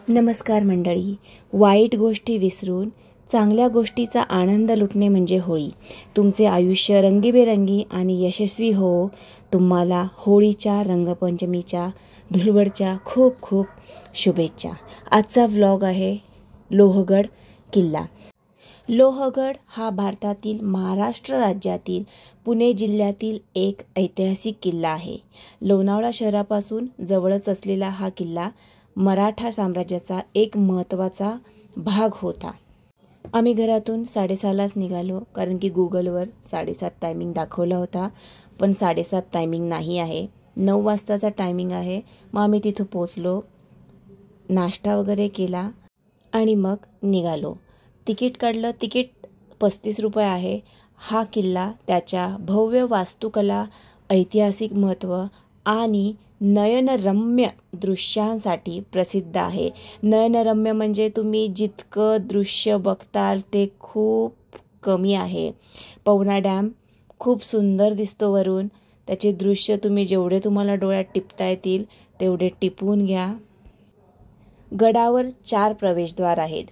नमस्कार मंडळी. वाईट गोष्टी विसरून चांगल्या गोष्टीचा आनंद लुटणे म्हणजे होळी. तुमचे आयुष्य रंगीबेरंगी आणि यशस्वी हो. तुम्हाला होळीच्या, रंगपंचमीच्या, धुळवडच्या खूप खूप शुभेच्छा. आजचा व्लॉग आहे लोहगड किल्ला. लोहगड हा भारतातील महाराष्ट्र राज्यातील पुणे जिल्ह्यातील एक ऐतिहासिक किल्ला आहे. लोणावळा शहरापासून जवळच असलेला हा किल्ला मराठा साम्राज्याचा एक महत्त्वाचा भाग होता. आम्ही घरातून 6:30लाच निघालो, कारण की गुगलवर 7:30 टायमिंग दाखवला होता, पण 7:30 टायमिंग नाही आहे, 9 वाजताचा टायमिंग आहे. मग आम्ही तिथं पोचलो, नाश्ता वगैरे केला आणि मग निघालो. तिकीट काढलं. तिकीट 35 रुपये आहे. हा किल्ला त्याच्या भव्य वास्तुकला, ऐतिहासिक महत्त्व आणि नयनरम्य दृश्यांसाठी प्रसिद्ध आहे. नयनरम्य म्हणजे तुम्ही जितकं दृश्य बघताल ते खूप कमी आहे. पवना डॅम खूप सुंदर दिसतो वरून. त्याचे दृश्य तुम्ही जेवढे तुम्हाला डोळ्यात टिपता येतील तेवढे टिपून घ्या. गडावर 4 प्रवेशद्वार आहेत.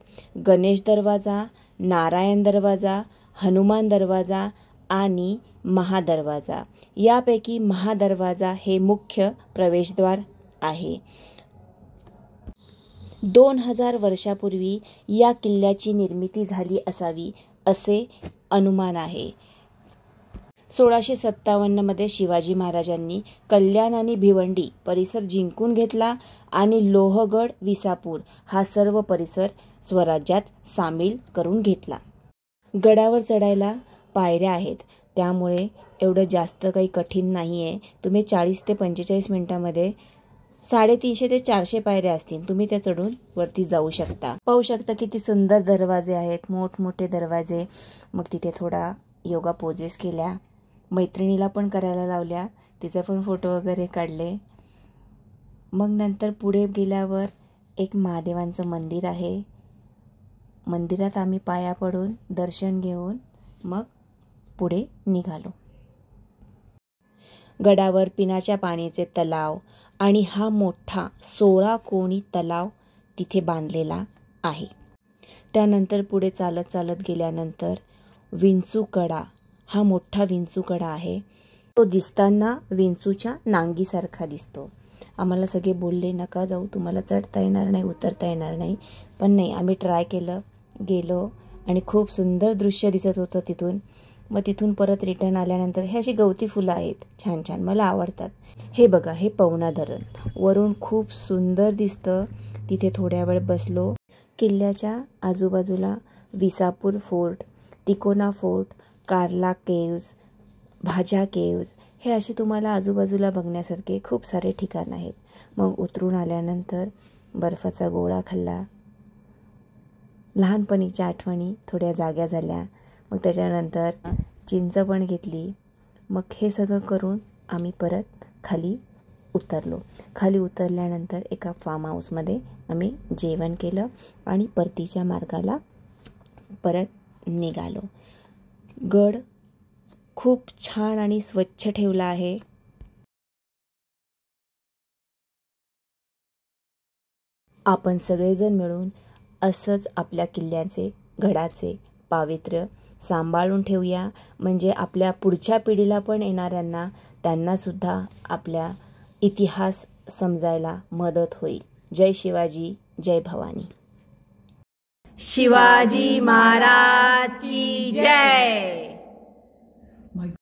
गणेश दरवाजा, नारायण दरवाजा, हनुमान दरवाजा आणि महादरवाजा. यापैकी महादरवाजा हे मुख्य प्रवेशद्वार आहे. 2000 वर्षापूर्वी या किल्ल्याची निर्मिती झाली असावी असे अनुमान आहे. 1657 मध्ये शिवाजी महाराजांनी कल्याण आणि भिवंडी परिसर जिंकून घेतला आणि लोहगड, विसापूर हा सर्व परिसर स्वराज्यात सामील करून घेतला. गडावर चढायला पायऱ्या आहेत, त्यामुळे एवढं जास्त काही कठीण नाही आहे. तुम्ही 40 ते 45 मिनिटांमध्ये 350 ते 400 पायऱ्या असतील, तुम्ही त्या चढून वरती जाऊ शकता. पाहू शकता किती सुंदर दरवाजे आहेत, मोठमोठे दरवाजे. मग तिथे थोडा योगा पोजेस केल्या, मैत्रिणीला पण करायला लावल्या, तिचा पण फोटो वगैरे काढले. मग नंतर पुढे गेल्यावर एक महादेवांचं मंदिर आहे. मंदिरात आम्ही पाया पडून दर्शन घेऊन मग पुढे निघालो. गडावर पिण्याच्या पाण्याचे तलाव आणि हा मोठा 16 कोणी तलाव तिथे बांधलेला आहे. त्यानंतर पुढे चालत चालत गेल्यानंतर विंचू कडा हा मोठा विंचू कडा आहे. तो दिसताना विंचूच्या नांगीसारखा दिसतो. आम्हाला सगळे बोलले नका जाऊ, तुम्हाला चढता येणार नाही, उतरता येणार नाही. पण नाही, आम्ही ट्राय केलं, गेलो आणि खूप सुंदर दृश्य दिसत होतं तिथून. मग तिथून परत रिटर्न आल्यानंतर हे अशी गवती फुलं आहेत, छान छान, मला आवडतात. हे बघा, हे पवना धरण वरून खूप सुंदर दिसतं. तिथे थोड्या वेळ बसलो. किल्ल्याच्या आजूबाजूला Visapur fort, Tikona fort, Karla caves, Bhaja caves हे असे तुम्हाला आजूबाजूला बघण्यासारखे खूप सारे ठिकाण आहेत. मग उतरून आल्यानंतर बर्फाचा गोळा खाल्ला. लहानपणीच्या आठवणी थोड्या जाग्या झाल्या. मग त्याच्यानंतर चिंच पण घेतली. मग हे सगळं करून आम्ही परत खाली उतरलो. खाली उतरल्यानंतर एका फार्म हाऊसमध्ये आम्ही जेवण केलं आणि परतीच्या मार्गाला परत निघालो. गड खूप छान आणि स्वच्छ ठेवला आहे. आपण सगळेजण मिळून असंच आपल्या किल्ल्याचे, गडाचे पावित्र्य सांभाळून ठेवूया, म्हणजे आपल्या पुढच्या पिढीला पण येणाऱ्यांना त्यांनासुद्धा आपल्या इतिहास समजायला मदत होईल. जय शिवाजी, जय भवानी. शिवाजी महाराज की जय.